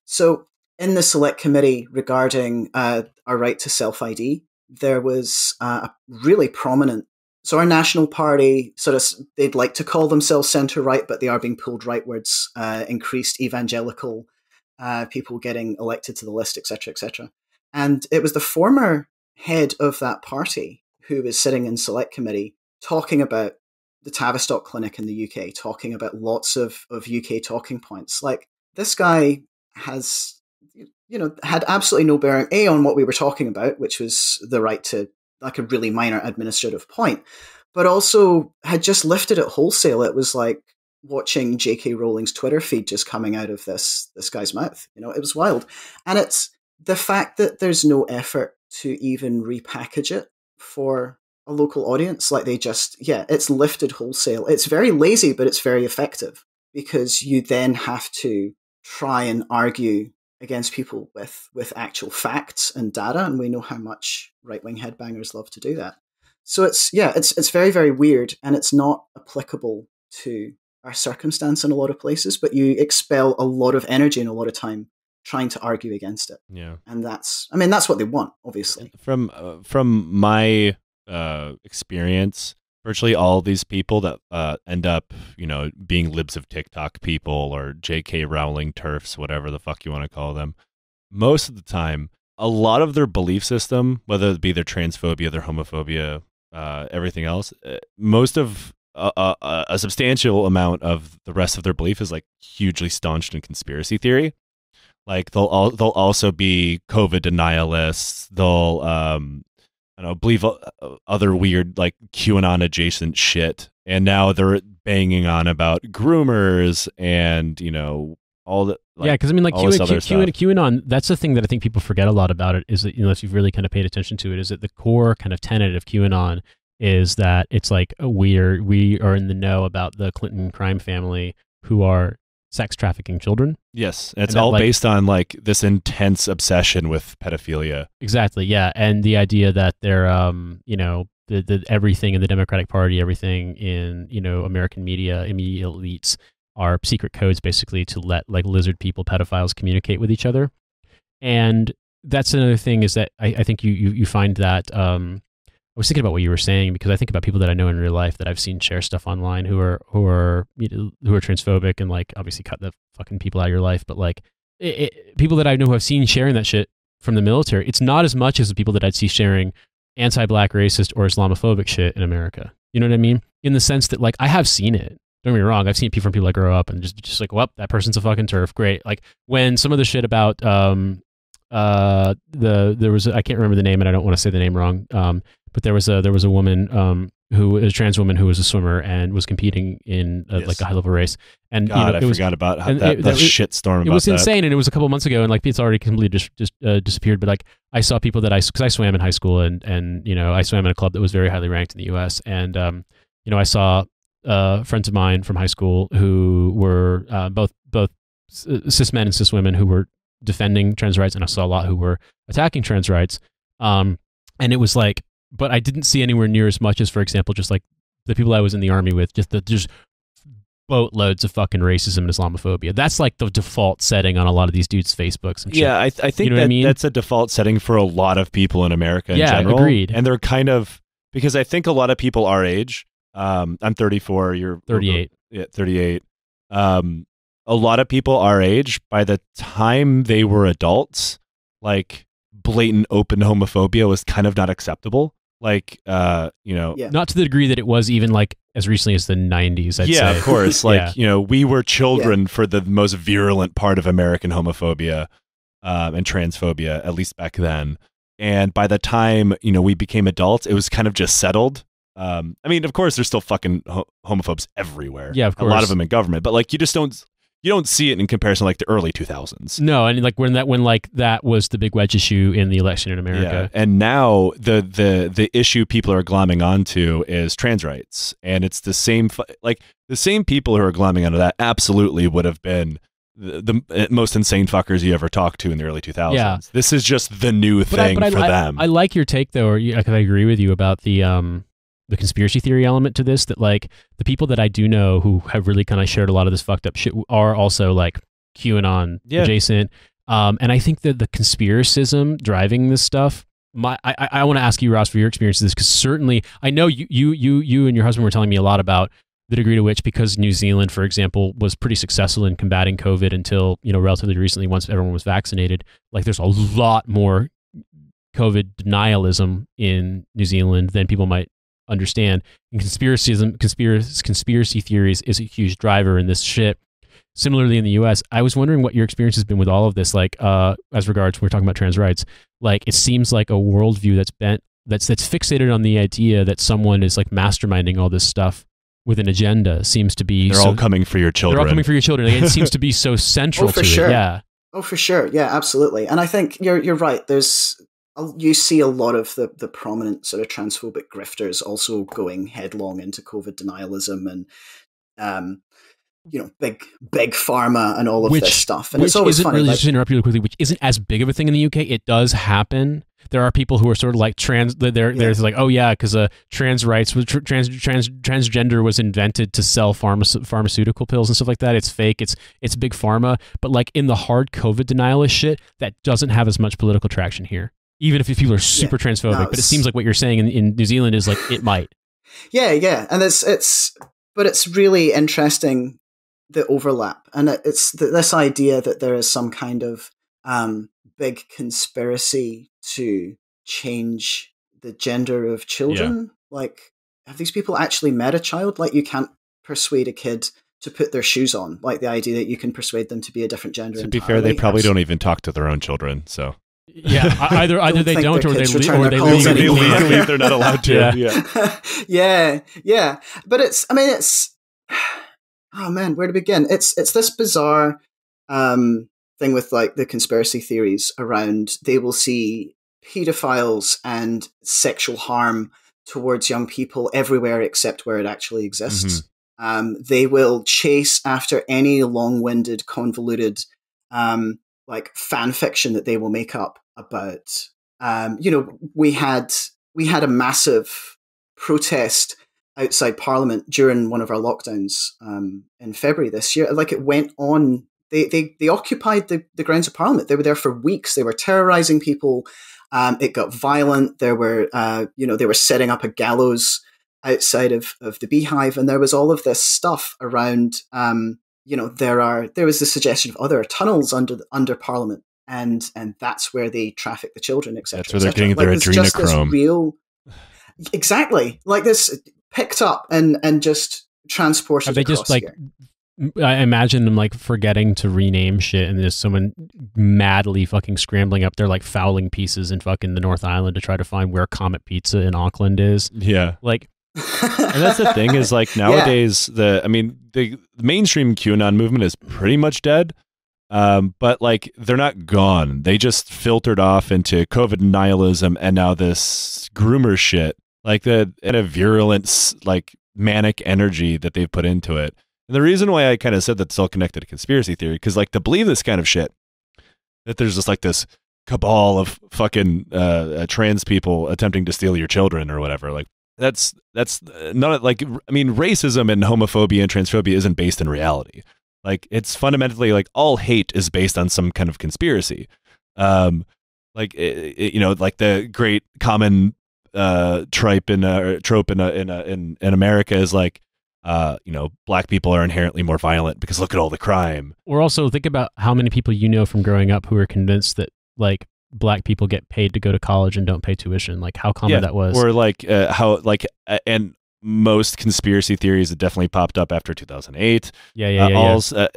So in the select committee regarding our right to self-ID, there was a really prominent, so our national party, sort of, they'd like to call themselves centre-right, but they are being pulled rightwards, increased evangelical people getting elected to the list, etc., etc. And it was the former head of that party who was sitting in select committee talking about the Tavistock Clinic in the UK, talking about lots of UK talking points. Like, this guy has, had absolutely no bearing, A, on what we were talking about, which was the right to, like, a really minor administrative point, but also had just lifted it wholesale. It was like watching J.K. Rowling's Twitter feed just coming out of this guy's mouth. It was wild. And it's the fact that there's no effort to even repackage it for a local audience. Like, they just, it's lifted wholesale. It's very lazy, but it's very effective, because you then have to try and argue against people with actual facts and data, and we know how much right-wing headbangers love to do that. So it's very, very weird, and it's not applicable to our circumstance in a lot of places, but you expel a lot of energy and a lot of time trying to argue against it. Yeah. And that's what they want, obviously. From my experience, virtually all these people that end up, being libs of TikTok people or J.K. Rowling turfs, whatever the fuck you want to call them, most of the time, a lot of their belief system, whether it be their transphobia, their homophobia, everything else, most of a substantial amount of the rest of their belief is like hugely staunched in conspiracy theory. Like they'll also be COVID denialists. They'll believe other weird, like, QAnon adjacent shit. And now they're banging on about groomers and, all the, like, because QAnon, that's the thing that I think people forget a lot about it, is that, if you've really kind of paid attention to it, is that the core kind of tenet of QAnon is that it's like, we are in the know about the Clinton crime family who are sex trafficking children. Yes, it's all based on like this intense obsession with pedophilia. Exactly, yeah, and the idea that they're, the everything in the Democratic Party, everything in American media, immediate elites are secret codes basically to let like lizard people, pedophiles communicate with each other. And that's another thing is that I think you find that I was thinking about what you were saying because I think about people that I know in real life that I've seen share stuff online who are transphobic and like obviously cut the fucking people out of your life, but like people that I know who I've seen sharing that shit from the military, it's not as much as the people that I'd see sharing anti-black, racist, or Islamophobic shit in America. You know what I mean? In the sense that like I have seen it. Don't get me wrong. I've seen people from people I grow up and just like, well, that person's a fucking turf. Great. Like when some of the shit about there was I can't remember the name and I don't want to say the name wrong. But there was a woman who was a trans woman who was a swimmer and was competing in like a high level race. And God, I forgot about that shitstorm. It was insane, and it was a couple months ago, and like it's already completely just disappeared. But like I saw people that because I swam in high school, and I swam in a club that was very highly ranked in the U.S. And I saw friends of mine from high school who were both cis men and cis women who were defending trans rights, and I saw a lot who were attacking trans rights. And it was like, but I didn't see anywhere near as much as, for example, just like the people I was in the army with, just boatloads of fucking racism and Islamophobia. That's like the default setting on a lot of these dudes' Facebooks and shit. Yeah, I think that's a default setting for a lot of people in America in general. Agreed. And they're kind of, because I think a lot of people our age, I'm 34, you're 38. Yeah, 38. A lot of people our age, by the time they were adults, like blatant open homophobia was kind of not acceptable. Like, not to the degree that it was even like as recently as the 90s, I'd say. Of course. Like, we were children for the most virulent part of American homophobia and transphobia, at least back then. And by the time, we became adults, it was kind of just settled. I mean, of course, there's still fucking homophobes everywhere. Yeah, of course. A lot of them in government, but like, you don't see it in comparison like the early 2000s. No, and like when that was the big wedge issue in the election in America. Yeah. And now the issue people are glomming onto is trans rights, and it's the same the same people who are glomming onto that absolutely would have been the most insane fuckers you ever talked to in the early 2000s. Yeah. This is just the new thing for them. I like your take though, I agree with you about the conspiracy theory element to this, that like the people that I do know who have really kind of shared a lot of this fucked up shit are also like QAnon adjacent. And I think that the conspiracism driving this stuff, I want to ask you, Ross, for your experience of this, because certainly I know you and your husband were telling me a lot about the degree to which, because New Zealand, for example, was pretty successful in combating COVID until, relatively recently, once everyone was vaccinated, like there's a lot more COVID denialism in New Zealand than people might understand. And conspiracy theories is a huge driver in this shit. Similarly in the US, I was wondering what your experience has been with all of this, like as regards when we're talking about trans rights. Like it seems like a worldview that's fixated on the idea that someone is like masterminding all this stuff with an agenda seems to be they're all coming for your children. They're all coming for your children. Like, it seems to be so central to sure. it. Yeah. Oh, for sure. Yeah, absolutely. And I think you're right. You see a lot of the prominent sort of transphobic grifters also going headlong into COVID denialism and, big pharma and all of this stuff. And it's always funny. Really, just to interrupt you really quickly, which isn't as big of a thing in the UK. It does happen. There are people who are sort of like there's like, oh yeah, because trans rights, transgender was invented to sell pharmaceutical pills and stuff like that. It's fake. It's big pharma. But like in the hard COVID denialist shit, that doesn't have as much political traction here. Even if people are super transphobic, but it seems like what you're saying in New Zealand is like it might. Yeah, and it's really interesting, the overlap, and it's this idea that there is some kind of big conspiracy to change the gender of children. Yeah. Like, have these people actually met a child? Like, you can't persuade a kid to put their shoes on. Like the idea that you can persuade them to be a different gender. To be fair, they probably don't even talk to their own children, so. Yeah, either they don't, or they leave. They're not allowed to. Yeah. But it's. Oh man, where to begin? It's this bizarre thing with like the conspiracy theories around. They will see pedophiles and sexual harm towards young people everywhere except where it actually exists. Mm-hmm. They will chase after any long-winded, convoluted. Like fan fiction that they will make up about, we had a massive protest outside Parliament during one of our lockdowns in February this year. Like, it went on. They occupied the grounds of Parliament. They were there for weeks. They were terrorizing people. It got violent. There were, they were setting up a gallows outside of the Beehive, and there was all of this stuff around. There was the suggestion of other tunnels under Parliament, and that's where they traffic the children, etc. That's where they're getting their adrenochrome. Exactly, like this picked up and just transported. Are they just like? Here. I imagine them like forgetting to rename shit, and there's someone madly fucking scrambling up their like fouling pieces in fucking the North Island to try to find where Comet Pizza in Auckland is. Yeah, like, and that's the thing is like nowadays the mainstream QAnon movement is pretty much dead, but like they're not gone. They just filtered off into COVID nihilism, and now this groomer shit, like the and a virulent like manic energy that they've put into it. And the reason why I kind of said that's all connected to conspiracy theory, because like to believe this kind of shit, that there's just like this cabal of fucking trans people attempting to steal your children or whatever, like that's not like, I mean, racism and homophobia and transphobia isn't based in reality. Like it's fundamentally like all hate is based on some kind of conspiracy. Like like the great common trope in America is like, black people are inherently more violent because look at all the crime. Or also think about how many people you know from growing up who are convinced that like black people get paid to go to college and don't pay tuition. Like how common that was. Or like and most conspiracy theories that definitely popped up after 2008.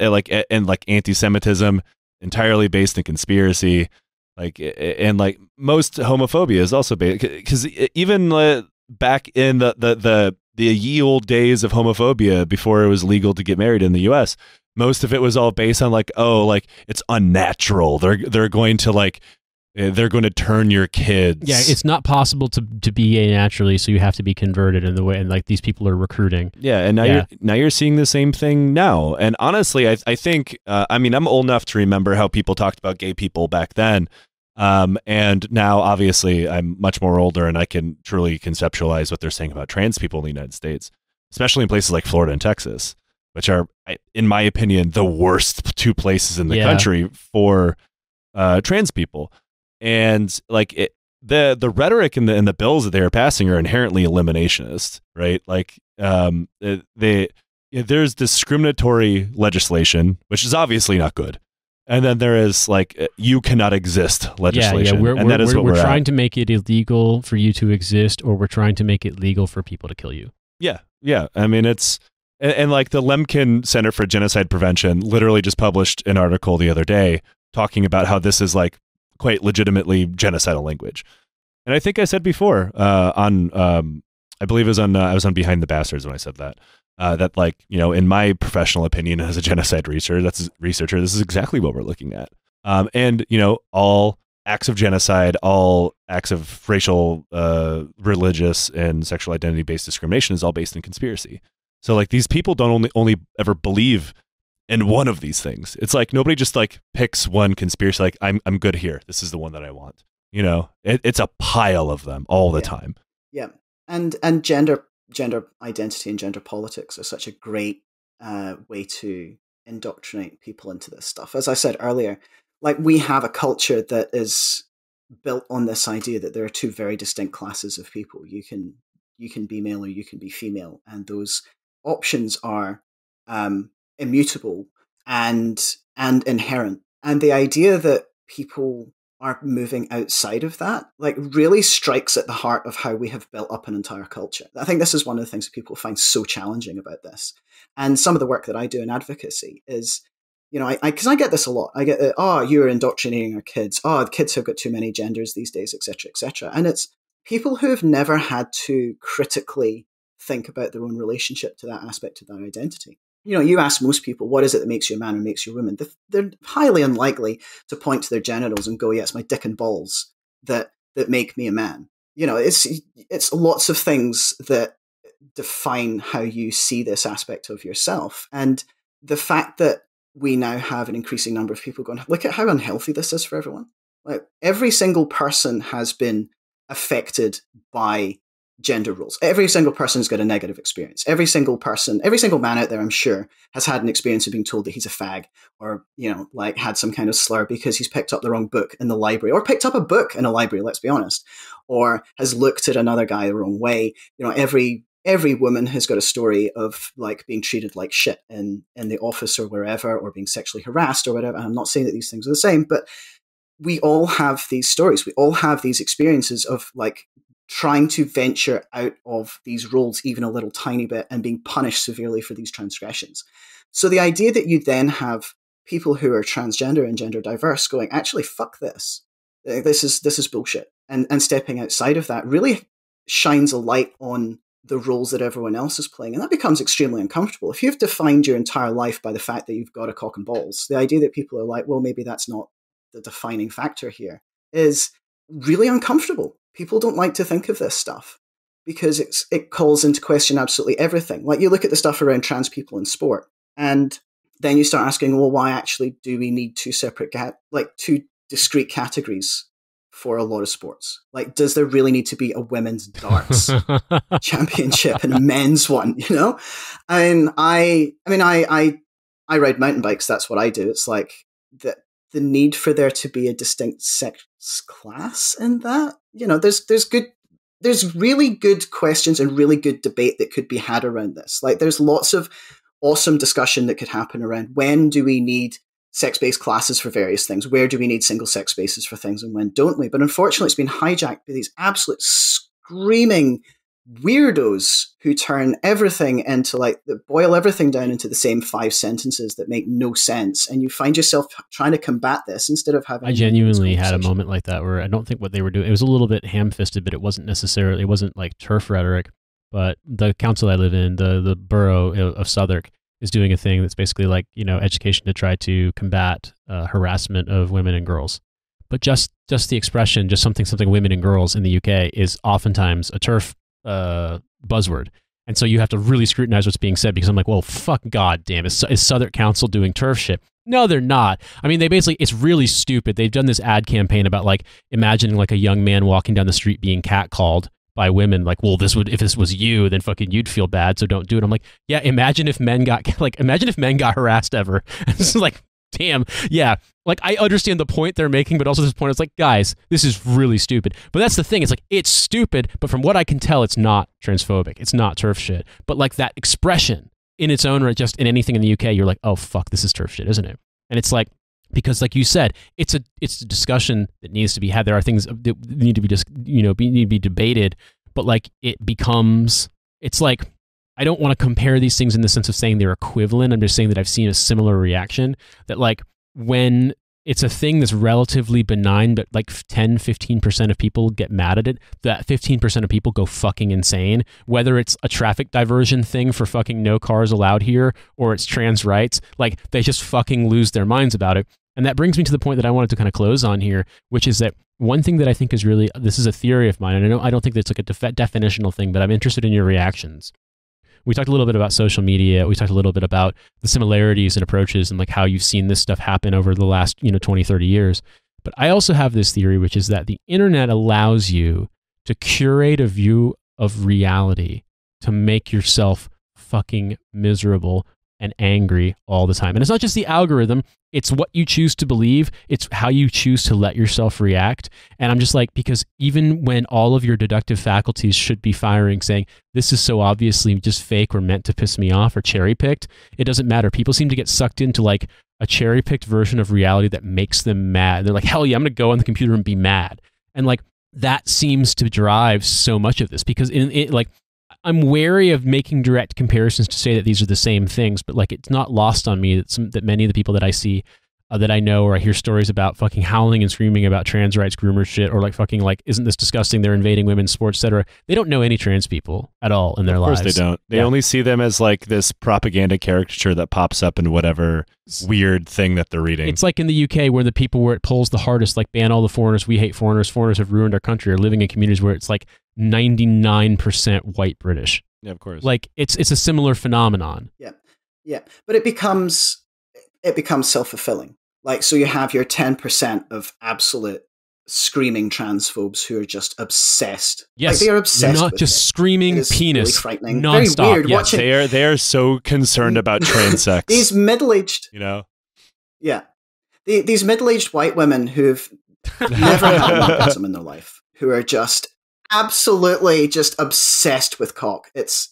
Like anti-Semitism entirely based in conspiracy. Like and like most homophobia is also based because even back in the ye old days of homophobia before it was legal to get married in the US, most of it was all based on like, oh, like it's unnatural. They're going to turn your kids. Yeah, it's not possible to be gay naturally, so you have to be converted in the way, and like these people are recruiting. Yeah, and now you're seeing the same thing now. And honestly, I think I'm old enough to remember how people talked about gay people back then. And now obviously I'm much more older and I can truly conceptualize what they're saying about trans people in the United States, especially in places like Florida and Texas, which are, in my opinion, the worst two places in the country for trans people. And like the rhetoric in the bills that they are passing are inherently eliminationist, right? Like there's discriminatory legislation, which is obviously not good. And then there is like you cannot exist legislation. Yeah. And that is what we're trying to make it illegal for you to exist, or we're trying to make it legal for people to kill you. Yeah. I mean, it's and like the Lemkin Center for Genocide Prevention literally just published an article the other day talking about how this is like quite legitimately genocidal language. And I think I said before I believe it was I was on Behind the Bastards when I said that. That like, in my professional opinion as a genocide researcher, this is exactly what we're looking at. And, all acts of genocide, all acts of racial, religious, and sexual identity-based discrimination is all based in conspiracy. So like these people don't only ever believe in one of these things. It's like nobody just like picks one conspiracy, like I'm good here. This is the one that I want. It's a pile of them all the time. Yeah. And gender identity and gender politics are such a great way to indoctrinate people into this stuff. As I said earlier, like we have a culture that is built on this idea that there are two very distinct classes of people. You can be male or you can be female, and those options are immutable and inherent. And the idea that people are moving outside of that, like, really strikes at the heart of how we have built up an entire culture. I think this is one of the things that people find so challenging about this. And some of the work that I do in advocacy is, because I get this a lot. I get, you're indoctrinating our kids. Oh, the kids have got too many genders these days, etc., etc. And it's people who have never had to critically think about their own relationship to that aspect of their identity. You ask most people, what is it that makes you a man or makes you a woman? They're highly unlikely to point to their genitals and go, yeah, it's my dick and balls that make me a man. It's lots of things that define how you see this aspect of yourself. And the fact that we now have an increasing number of people going, look at how unhealthy this is for everyone. Like every single person has been affected by gender roles. Every single person's got a negative experience. Every single man out there, I'm sure, has had an experience of being told that he's a fag, or, like had some kind of slur because he's picked up the wrong book in the library, or picked up a book in a library, let's be honest, or has looked at another guy the wrong way. Every woman has got a story of like being treated like shit in the office or wherever, or being sexually harassed or whatever. And I'm not saying that these things are the same, but we all have these stories. We all have these experiences of like trying to venture out of these roles even a little tiny bit and being punished severely for these transgressions. So the idea that you then have people who are transgender and gender diverse going, actually, fuck this. This is bullshit. And stepping outside of that really shines a light on the roles that everyone else is playing. And that becomes extremely uncomfortable. If you've defined your entire life by the fact that you've got a cock and balls, the idea that people are like, well, maybe that's not the defining factor here, is really uncomfortable. People don't like to think of this stuff because it calls into question absolutely everything. Like, you look at the stuff around trans people in sport, and then you start asking, well, why actually do we need two discrete categories for a lot of sports? Like, does there really need to be a women's darts championship and a men's one? I ride mountain bikes. That's what I do. It's like the need for there to be a distinct sex class in that. There's really good questions and really good debate that could be had around this. Like, there's lots of awesome discussion that could happen around when do we need sex-based classes for various things? Where do we need single-sex spaces for things, and when don't we? But unfortunately, it's been hijacked by these absolute screaming weirdos who turn everything into boil everything down into the same 5 sentences that make no sense. And you find yourself trying to combat this instead of having. I genuinely had a moment like that where I don't think what they were doing, it was a little bit ham-fisted, but it wasn't like turf rhetoric. But the council I live in, the borough of Southwark, is doing a thing that's basically like, education to try to combat harassment of women and girls. But just the expression, just something women and girls in the UK is oftentimes a turf buzzword. And so you have to really scrutinize what's being said, because I'm like, well, fuck God damn, is Southwark Council doing turf shit? No, they're not. I mean, it's really stupid. They've done this ad campaign about like imagining like a young man walking down the street being catcalled by women, like, well, if this was you, then fucking you'd feel bad, so don't do it. I'm like, yeah, imagine if men got harassed ever. And it's like, damn, yeah. Like, I understand the point they're making, but also this point, it's like, guys, this is really stupid. But that's the thing, it's like, it's stupid, but from what I can tell, it's not transphobic. It's not turf shit. But like that expression in its own right, just in anything in the UK, you're like, oh fuck, this is turf shit, isn't it? And it's like, because like you said, it's a discussion that needs to be had. There are things that need to be need to be debated, but like it's like, I don't want to compare these things in the sense of saying they're equivalent. I'm just saying that I've seen a similar reaction, that like when it's a thing that's relatively benign, but like 10-15% of people get mad at it, that 15% of people go fucking insane, whether it's a traffic diversion thing for fucking no cars allowed here, or it's trans rights, like they just fucking lose their minds about it. And that brings me to the point that I wanted to kind of close on here, which is that one thing that I think is really, this is a theory of mine, and I don't think that's like a definitional thing, but I'm interested in your reactions. We talked a little bit about social media. We talked a little bit about the similarities and approaches and like how you've seen this stuff happen over the last, 20, 30 years. But I also have this theory, which is that the internet allows you to curate a view of reality to make yourself fucking miserable and angry all the time. And it's not just the algorithm, it's what you choose to believe, it's how you choose to let yourself react. And I'm just like, because even when all of your deductive faculties should be firing, saying, this is so obviously just fake or meant to piss me off or cherry-picked, it doesn't matter. People seem to get sucked into like a cherry-picked version of reality that makes them mad. They're like, hell yeah, I'm going to go on the computer and be mad. And like, that seems to drive so much of this, because I'm wary of making direct comparisons to say that these are the same things, but like, it's not lost on me that many of the people that I see, that I know, or I hear stories about fucking howling and screaming about trans rights, groomer shit, or like fucking like, isn't this disgusting? They're invading women's sports, etc. They don't know any trans people at all in their lives. Of course they don't. They only see them as like this propaganda caricature that pops up in whatever weird thing that they're reading. It's like in the UK where the people where it pulls the hardest, like ban all the foreigners, we hate foreigners, foreigners have ruined our country, are living in communities where it's like 99% white British. Yeah, of course. Like it's a similar phenomenon. Yeah. But it becomes self-fulfilling. Like, so you have your 10% of absolute screaming transphobes who are just obsessed. Yes, like, they are obsessed. They're not with just it. screaming It is penis, really frightening. nonstop. Very weird. Yes, Watching they are so concerned about trans sex. these middle-aged, Yeah. These middle-aged white women who've never had an orgasm in their life, who are just absolutely just obsessed with cock. It's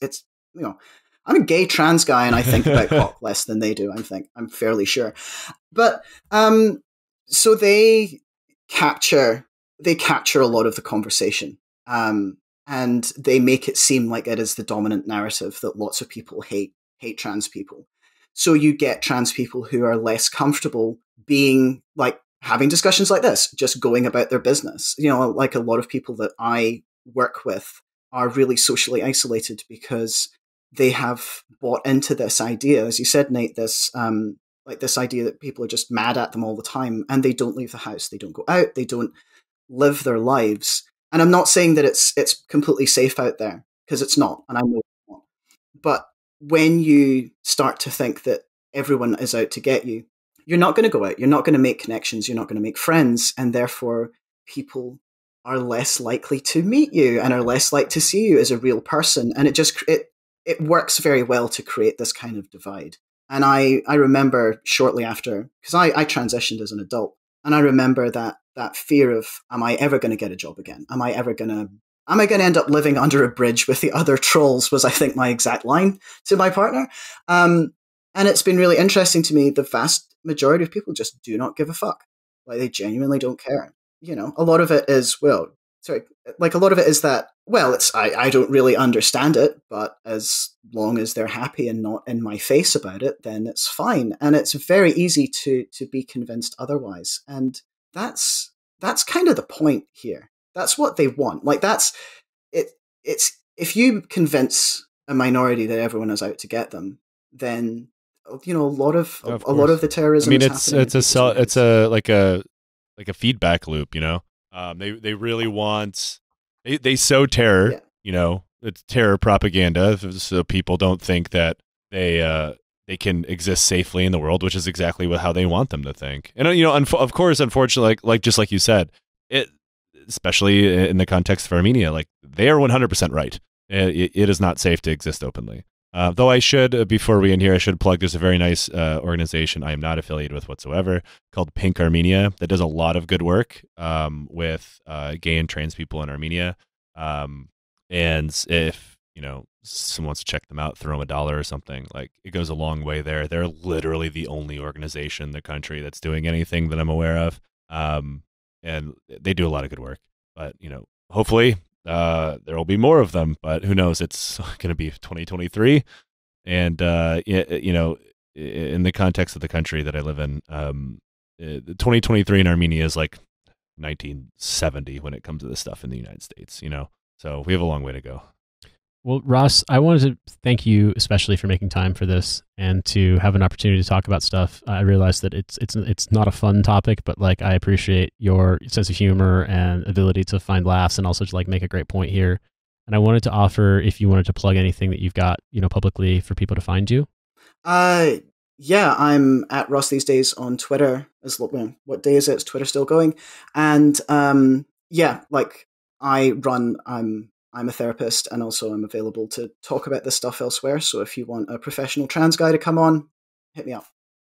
I'm a gay trans guy and I think about cock less than they do. I'm fairly sure. But so they capture a lot of the conversation. And they make it seem like it is the dominant narrative that lots of people hate trans people. So you get trans people who are less comfortable being like having discussions like this, just going about their business. Like a lot of people that I work with are really socially isolated because they have bought into this idea, as you said, Nate, this idea that people are just mad at them all the time and they don't leave the house, they don't go out, they don't live their lives. And I'm not saying that it's completely safe out there, because it's not, and I know it's not. But when you start to think that everyone is out to get you, you're not going to go out, you're not going to make connections, you're not going to make friends, and therefore people are less likely to meet you and are less likely to see you as a real person. And it works very well to create this kind of divide. And I remember shortly after, because I transitioned as an adult, and I remember that fear of, am I ever going to get a job again? Am I going to end up living under a bridge with the other trolls, was I think my exact line to my partner. And it's been really interesting to me. The vast majority of people just do not give a fuck. Like, they genuinely don't care. A lot of it is, that, I don't really understand it, but as long as they're happy and not in my face about it, then it's fine. And it's very easy to be convinced otherwise. And that's kind of the point here. That's what they want. Like, that's it. It's, if you convince a minority that everyone is out to get them, then a lot of the terrorism. I mean, it's a feedback loop. They really want, they sow terror. Yeah. It's terror propaganda, so people don't think that they can exist safely in the world, which is exactly how they want them to think. And of course, unfortunately, like just like you said, it, especially in the context of Armenia, like, they are 100% right. It is not safe to exist openly. Though I should, before we end here, I should plug, there's a very nice organization I am not affiliated with whatsoever, called Pink Armenia, that does a lot of good work with gay and trans people in Armenia. And if someone wants to check them out, throw them $1 or something. Like, it goes a long way there. They're literally the only organization in the country that's doing anything that I'm aware of. And they do a lot of good work. But, hopefully there will be more of them. But who knows? It's going to be 2023. And, in the context of the country that I live in, 2023 in Armenia is like 1970 when it comes to this stuff in the United States, So we have a long way to go. Well, Ross, I wanted to thank you especially for making time for this and to have an opportunity to talk about stuff. I realize that it's not a fun topic, but like, I appreciate your sense of humor and ability to find laughs and also to like make a great point here. And I wanted to offer, if you wanted to plug anything that you've got, publicly for people to find you. Yeah, I'm at Ross these days on Twitter. What day is it? Is Twitter still going? And I'm a therapist, and also I'm available to talk about this stuff elsewhere. So if you want a professional trans guy to come on, hit me up.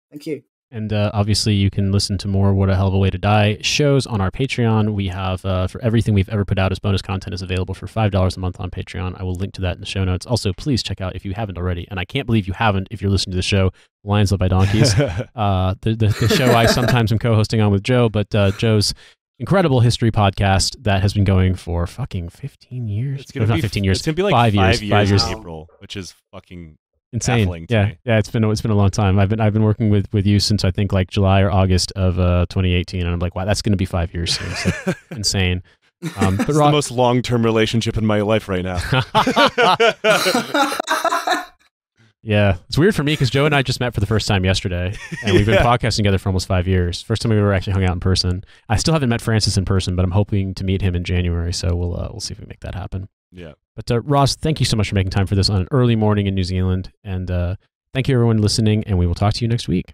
Thank you. And obviously you can listen to more What a Hell of a Way to Die shows on our Patreon. We have, for everything we've ever put out as bonus content is available for $5 a month on Patreon. I will link to that in the show notes. Also, please check out, if you haven't already, and I can't believe you haven't if you're listening to the show, Lions Led by Donkeys, the show I sometimes am co-hosting on with Joe, but Joe's incredible history podcast that has been going for fucking 15 years. It's going to be 15 years. It's going to be like 5 years. 5 years in April, which is fucking insane. Yeah. It's been a long time. I've been working with you since I think like July or August of 2018, and I'm like, wow, that's going to be 5 years soon. So insane. But it's the most long-term relationship in my life right now. Yeah, it's weird for me because Joe and I just met for the first time yesterday, and we've been podcasting together for almost 5 years. First time we ever actually hung out in person. I still haven't met Francis in person, but I'm hoping to meet him in January. So we'll see if we can make that happen. Yeah. But Ross, thank you so much for making time for this on an early morning in New Zealand, and thank you everyone listening. And we will talk to you next week.